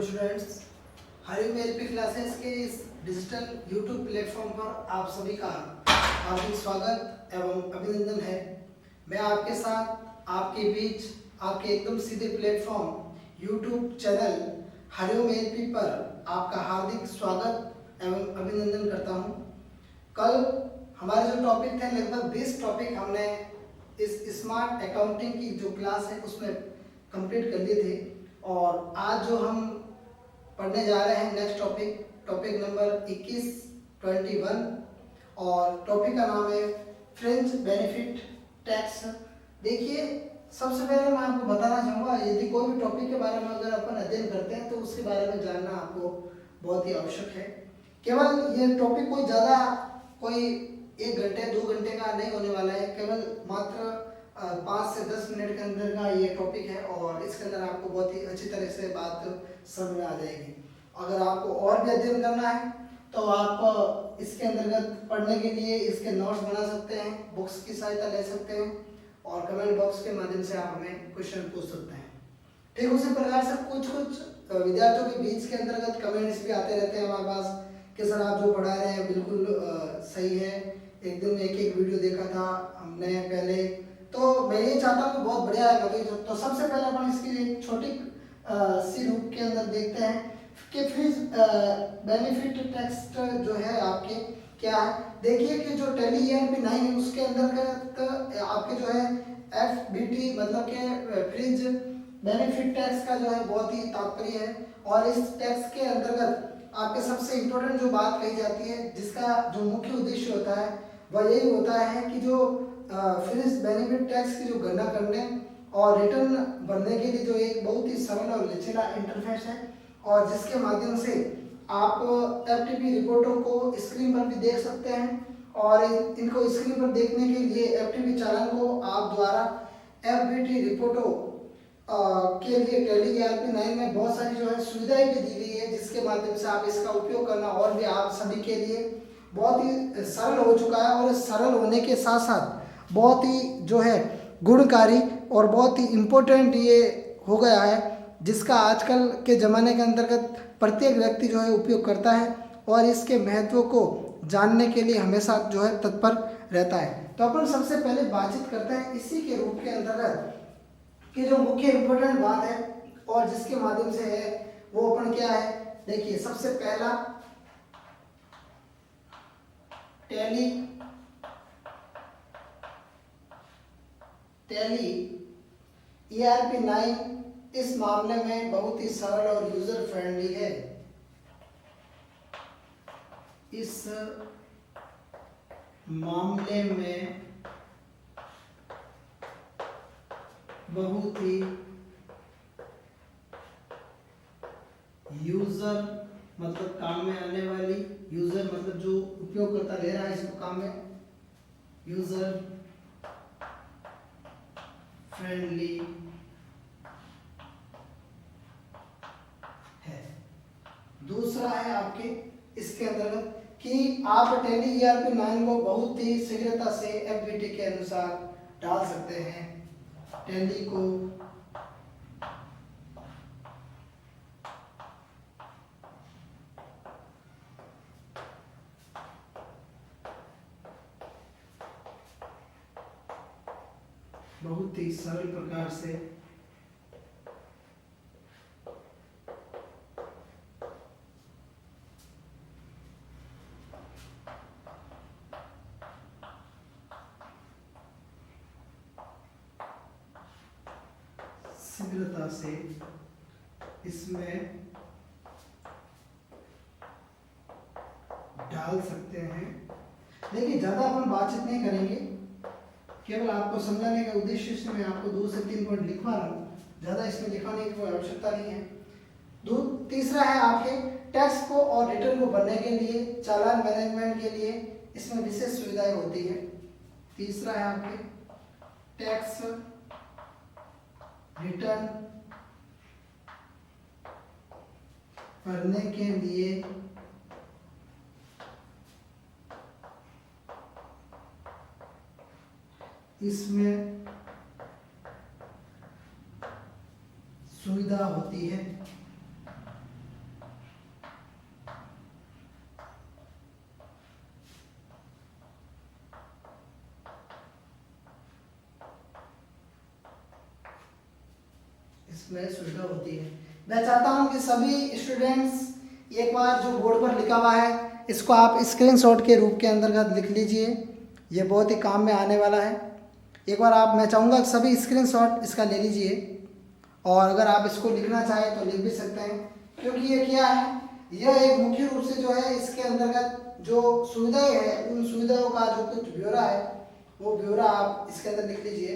Students, Hariom LP classes के इस digital YouTube platform पर आप सभी का हार्दिक स्वागत एवं अभिनंदन है। मैं आपके साथ आपके बीच आपके एकदम सीधे platform YouTube channel Hariom LP पर आपका हार्दिक स्वागत एवं अभिनंदन करता हूं। कल हमारे जो टॉपिक थे लगभग 20 टॉपिक हमने इस स्मार्ट अकाउंटिंग की जो क्लास है उसमें कंप्लीट कर लिए थे और आज जो हम पढ़ने जा रहे हैं नेक्स्ट टॉपिक नंबर 21 और टॉपिक का नाम है फ्रेंच बेनिफिट टैक्स। देखिए, सबसे पहले मैं आपको बताना चाहूँगा, यदि कोई भी टॉपिक के बारे में अगर अपन अध्ययन करते हैं तो उसके बारे में जानना आपको बहुत ही आवश्यक है। केवल ये टॉपिक कोई 1 घंटे 2 घंटे का नहीं होने वाला है, केवल मात्र 5 से 10 मिनट के अंदर का ये टॉपिक है और इसके अंदर आपको बहुत ही अच्छी तरह से बात समझ में आ जाएगी। अगर आपको और भी अध्ययन करना है तो आप इसके अंतर्गत पढ़ने के लिए इसके नोट्स बना सकते हैं, बुक्स की सहायता ले सकते हैं और कमेंट बॉक्स के माध्यम से आप हमें क्वेश्चन पूछ सकते हैं। ठीक उसी प्रकार से कुछ विद्यार्थियों के बीच के अंतर्गत कमेंट्स भी आते रहते हैं हमारे पास कि सर आप जो पढ़ा रहे हैं बिल्कुल सही है, एक दिन में एक वीडियो देखा था हमने पहले, तो मैं ये चाहता हूँ कि बहुत बढ़िया है। तो सबसे पहले अपन इसकी एक छोटी सी रूप के अंदर देखते हैं कि फ्रिज बेनिफिट टैक्स जो है आपके क्या है। देखिए कि जो टैली ईआरपी 9 है उसके अंदर आपके जो है एफबीटी मतलब के फ्रिज बेनिफिट टैक्स का जो है बहुत ही तात्पर्य है और इस टैक्स के अंतर्गत आपके सबसे इम्पोर्टेंट जो बात कही जाती है, जिसका जो मुख्य उद्देश्य होता है वह यही होता है कि जो फ्रिज बेनिफिट टैक्स की जो गणना करने और रिटर्न भरने के लिए जो एक बहुत ही सरल और लचीला इंटरफेस है और जिसके माध्यम से आप एफटीपी रिपोर्टों को स्क्रीन पर भी देख सकते हैं और इनको स्क्रीन पर देखने के लिए एफटीपी चालन को आप द्वारा एफबीटी रिपोर्टों के लिए टैली ईआरपी 9 में बहुत सारी जो है सुविधाएं भी दी गई है, जिसके माध्यम से आप इसका उपयोग करना और भी आप सभी के लिए बहुत ही सरल हो चुका है और सरल होने के साथ साथ बहुत ही जो है गुणकारी और बहुत ही इम्पोर्टेंट ये हो गया है, जिसका आजकल के ज़माने के अंतर्गत प्रत्येक व्यक्ति जो है उपयोग करता है और इसके महत्व को जानने के लिए हमेशा जो है तत्पर रहता है। तो अपन सबसे पहले बातचीत करते हैं इसी के रूप के अंतर्गत कि जो मुख्य इम्पोर्टेंट बात है और जिसके माध्यम से है वो अपन क्या है। देखिए, सबसे पहला टैली ईआरपी 9 इस मामले में बहुत ही सरल और यूजर फ्रेंडली है। इस मामले में बहुत ही यूजर मतलब काम में आने वाली, यूजर मतलब जो उपयोगकर्ता ले रहा है इसको काम में, यूजर फ्रेंडली है। दूसरा है आपके इसके अंतर्गत कि आप टैली ईआरपी 9 को बहुत ही शीघ्रता से एफबीटी के अनुसार डाल सकते हैं। टैली को बहुत ही सरल प्रकार से शीघ्रता से इसमें डाल सकते हैं। देखिए, ज़्यादा अपन बातचीत नहीं करेंगे, केवल आपको समझाने के उद्देश्य से मैं आपको 2 से 3 पॉइंट लिखवा रहा हूँ, ज़्यादा इसमें लिखवाने की कोई आवश्यकता नहीं है। तीसरा है आपके टैक्स को और रिटर्न को भरने के लिए, चालान मैनेजमेंट के लिए इसमें विशेष सुविधाएं होती है। तीसरा है आपके टैक्स रिटर्न भरने के लिए इसमें सुविधा होती है। इसमें सुविधा होती है। मैं चाहता हूं कि सभी स्टूडेंट्स एक बार जो बोर्ड पर लिखा हुआ है इसको आप स्क्रीनशॉट के रूप के अंतर्गत लिख लीजिए, ये बहुत ही काम में आने वाला है। एक बार आप, मैं चाहूँगा कि सभी स्क्रीनशॉट इसका ले लीजिए, और अगर आप इसको लिखना चाहें तो लिख भी सकते हैं, क्योंकि ये क्या है, यह एक मुख्य रूप से जो है इसके अंतर्गत जो सुविधाएं हैं उन सुविधाओं का जो कुछ ब्यौरा है वो ब्यौरा आप इसके अंदर लिख लीजिए।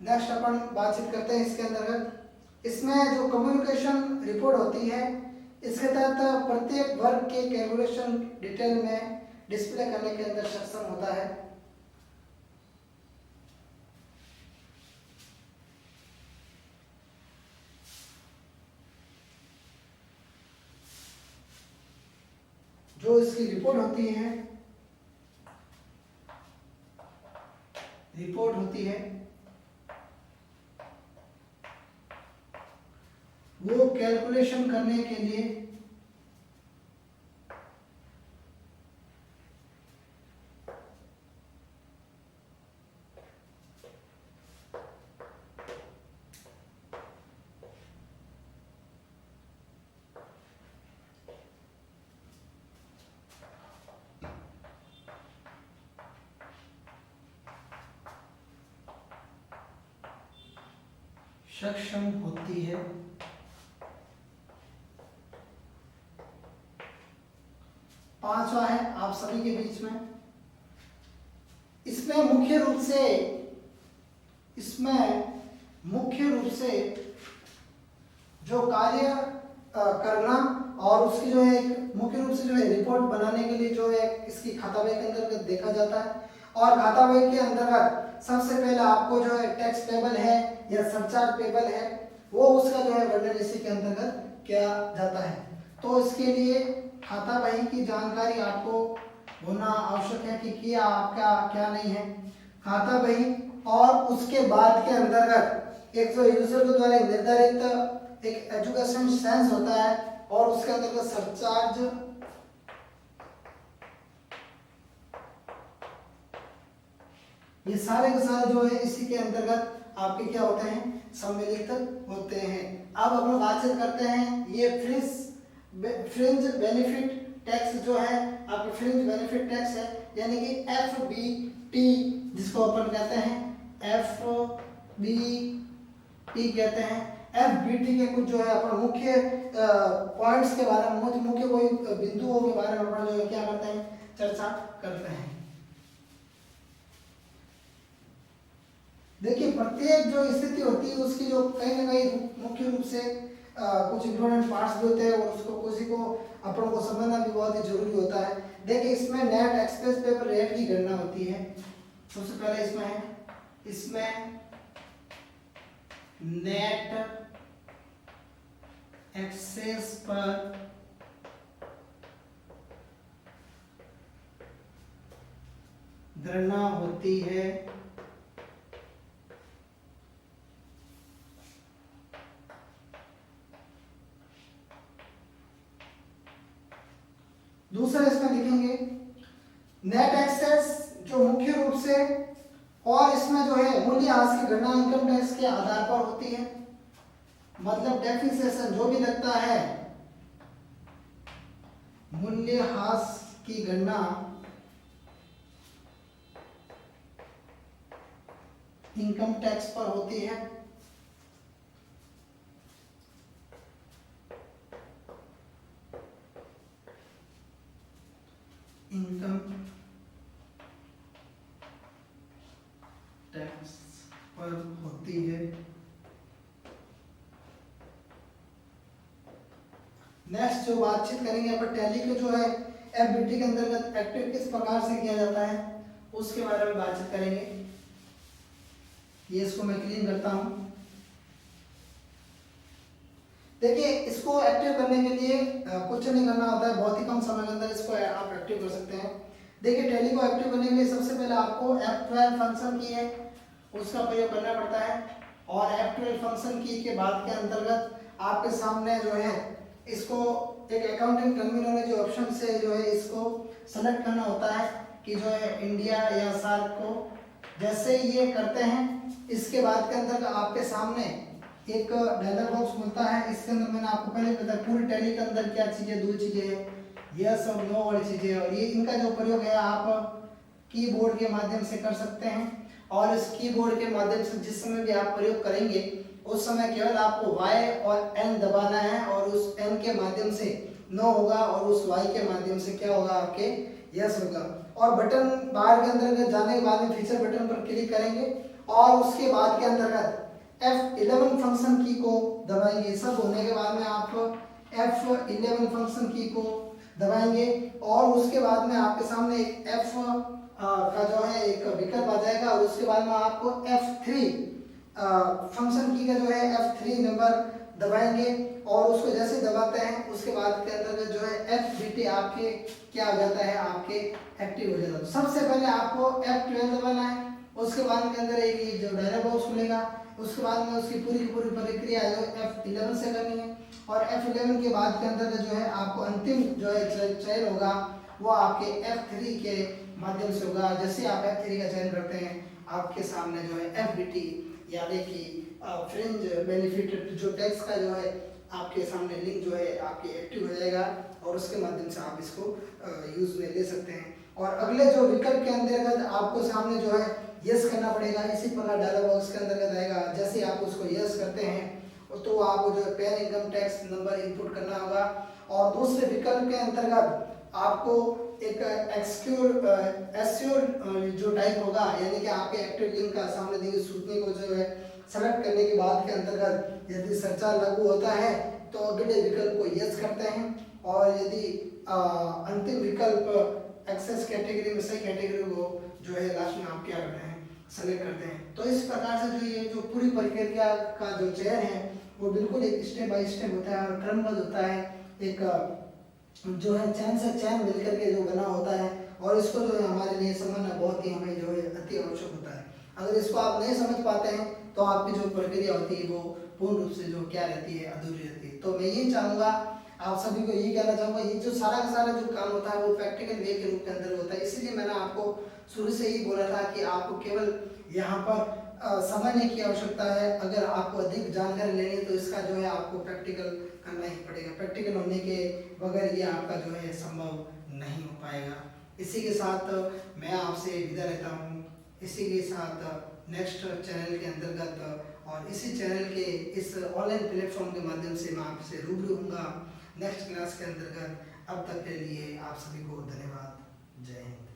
नेक्स्ट अपन बातचीत करते हैं इसके अंतर्गत। इसमें जो कम्युनिकेशन रिपोर्ट होती है इसके तहत प्रत्येक वर्ग के कैलकुलेशन डिटेल में डिस्प्ले करने के अंदर सक्षम होता है। जो इसकी रिपोर्ट होती है वो कैलकुलेशन करने के लिए सक्षम होती है। पांचवा है आप सभी के बीच में, इसमें मुख्य रूप से जो कार्य करना और उसकी जो है मुख्य रूप से जो है रिपोर्ट बनाने के लिए जो है इसकी खाता बही के अंतर्गत देखा जाता है। और खाता बही के अंतर्गत सबसे पहले आपको जो है टैक्स पेबल है या सरचार्ज पेबल है वो उसका जो है वर्णन इसी के अंतर्गत किया जाता है। तो इसके लिए खाता बही की जानकारी आपको होना आवश्यक है कि क्या आपका क्या नहीं है। खाता बही और उसके बाद के अंतर्गत एक जो यूजर के द्वारा निर्धारित एक एजुकेशन सेंस होता है और उसके अंतर्गत सरचार्ज ये सारे के सारे जो है इसी के अंतर्गत आपके क्या होते हैं सम्मिलित होते हैं। अब हम बातचीत करते हैं ये फ्रिंज बेनिफिट टैक्स जो है आपके फ्रिंज बेनिफिट टैक्स है यानी कि FBT जिसको अपन कहते हैं FBT कहते हैं। FBT के कुछ जो है अपन मुख्य पॉइंट्स के बारे में मुख्य कोई बिंदुओं के बारे में अपन जो है क्या करते हैं चर्चा करते हैं। देखिए प्रत्येक जो स्थिति होती है उसकी जो कहीं ना कहीं मुख्य रूप से कुछ इंपॉर्टेंट पार्ट्स भी होते हैं और उसको किसी को अपन को समझना भी बहुत ही जरूरी होता है। देखिए इसमें नेट एक्सप्रेस पेपर रेट की गणना होती है। सबसे पहले इसमें नेट एक्सेस पर गणना होती है। दूसरा इसमें लिखेंगे नेट एक्सेस जो मुख्य रूप से और इसमें जो है मूल्यह्रास की गणना इनकम टैक्स के आधार पर होती है। मतलब डेप्रिसिएशन जो भी लगता है मूल्यह्रास की गणना इनकम टैक्स पर होती है। इनकम टैक्स पर होती है। नेक्स्ट जो बातचीत करेंगे अपन टैली के जो है FBT के अंतर्गत एक्टिव किस प्रकार से किया जाता है उसके बारे में बातचीत करेंगे। ये इसको मैं क्लीन करता हूं। देखिए इसको एक्टिव करने के लिए कुछ नहीं करना होता है, बहुत ही कम समय के अंदर इसको आप एक्टिव कर सकते हैं। देखिए टैली को एक्टिव करने के लिए सबसे पहले आपको F12 फंक्शन की है उसका प्रयोग करना पड़ता है और F12 फंक्शन की के बाद के अंतर्गत आपके सामने जो है इसको एक अकाउंटिंग टर्मिनोलॉजी ऑप्शन से जो है इसको सेलेक्ट करना होता है कि जो है इंडिया या सार्क को। जैसे ये करते हैं इसके बाद के अंतर्गत आपके सामने एक डायलॉग बॉक्स खुलता है। इसके अंदर मैंने आपको पहले बताया पूरी टैली के अंदर क्या चीजें, दो चीजें हैं, यस और नो वाली चीजें, और ये इनका जो प्रयोग है आप कीबोर्ड के माध्यम से कर सकते हैं। और इस कीबोर्ड के माध्यम से जिस समय भी आप प्रयोग करेंगे उस समय केवल आपको Y और N दबाना है, और उस N के माध्यम से नो होगा और उस Y के माध्यम से क्या होगा, आपके यस होगा। और बटन बार के अंदर जाने के बाद में फीचर बटन पर क्लिक करेंगे और उसके बाद के अंतर्गत F11 फंक्शन की को दबाएंगे। सब होने के बाद में आप F11 फंक्शन की को दबाएंगे और उसके बाद में आपके सामने एक F का जो है एक विकल्प आ जाएगा, और उसके बाद में आपको F3 फंक्शन की का जो है F3 नंबर दबाएंगे, और उसको जैसे दबाते हैं उसके बाद के अंदर जो है FBT आपके क्या हो जाता है, आपके एक्टिव हो जाता है। सबसे पहले आपको F12 दबाना है, उसके बाद के अंदर एक जो डायलॉग बॉक्स खुलेगा, उसके बाद में उसकी पूरी की पूरी प्रक्रिया जो F11 से करनी है, और F11 के बाद के अंदर जो है आपको अंतिम जो है चयन होगा वो आपके F3 के माध्यम से होगा। जैसे आप F3 का चयन करते हैं आपके सामने जो है FBT यानी कि फ्रिंज बेनिफिट जो टैक्स का जो है आपके सामने लिंक जो है आपके एक्टिव हो जाएगा, और उसके माध्यम से आप इसको यूज में ले सकते हैं। और अगले जो विकल्प के अंतर्गत आपको सामने जो है यस करना पड़ेगा। इसी प्रकार डायलॉग बॉक्स के अंतर्गत आएगा, जैसे आप उसको यस करते हैं तो आपको जो है pan income tax number input करना होगा। और दूसरे विकल्प के अंतर्गत आपको एक एस्योर जो टाइप होगा, यानी कि आपके एक्टिव लिंक का सामने दी हुई सूचना को जो है सेलेक्ट करने के बाद के अंतर्गत यदि सरचार्ज लागू होता है तो अगले विकल्प को यस करते हैं, और यदि अंतिम विकल्प एक्सेस कैटेगरी में सही कैटेगरी को जो है लास्ट में आप क्या करते हैं, सेलेक्ट करते हैं। तो इस प्रकार से जो ये जो पूरी प्रक्रिया का जो चयन है वो बिल्कुल एक स्टेप बाय स्टेप होता है और क्रमबद्ध होता है। एक जो है चयन से चयन मिलकर के जो बना होता है, और इसको जो है हमारे लिए समझना बहुत ही हमें जो है अति आवश्यक होता है। अगर इसको आप नहीं समझ पाते हैं तो आपकी जो प्रक्रिया होती है वो पूर्ण रूप से जो क्या रहती है, अधूरी रहती है। तो मैं ये चाहूँगा आप सभी को यही कहना चाहूँगा, ये जो सारा का सारा जो काम होता है वो प्रैक्टिकल वे के रूप के अंदर होता है। इसलिए मैंने आपको शुरू से ही बोला था कि आपको केवल यहाँ पर समझने की आवश्यकता है। अगर आपको अधिक जानकारी लेनी है तो इसका जो है आपको प्रैक्टिकल करना ही पड़ेगा। प्रैक्टिकल होने के बगैर ये आपका जो है संभव नहीं हो पाएगा। इसी के साथ मैं आपसे विदा लेता हूँ। इसी के साथ नेक्स्ट चैनल के अंतर्गत और इसी चैनल के इस ऑनलाइन प्लेटफॉर्म के माध्यम से मैं आपसे रूबरू होऊंगा नेक्स्ट क्लास के अंतर्गत। अब तक के लिए आप सभी को धन्यवाद। जय हिंद।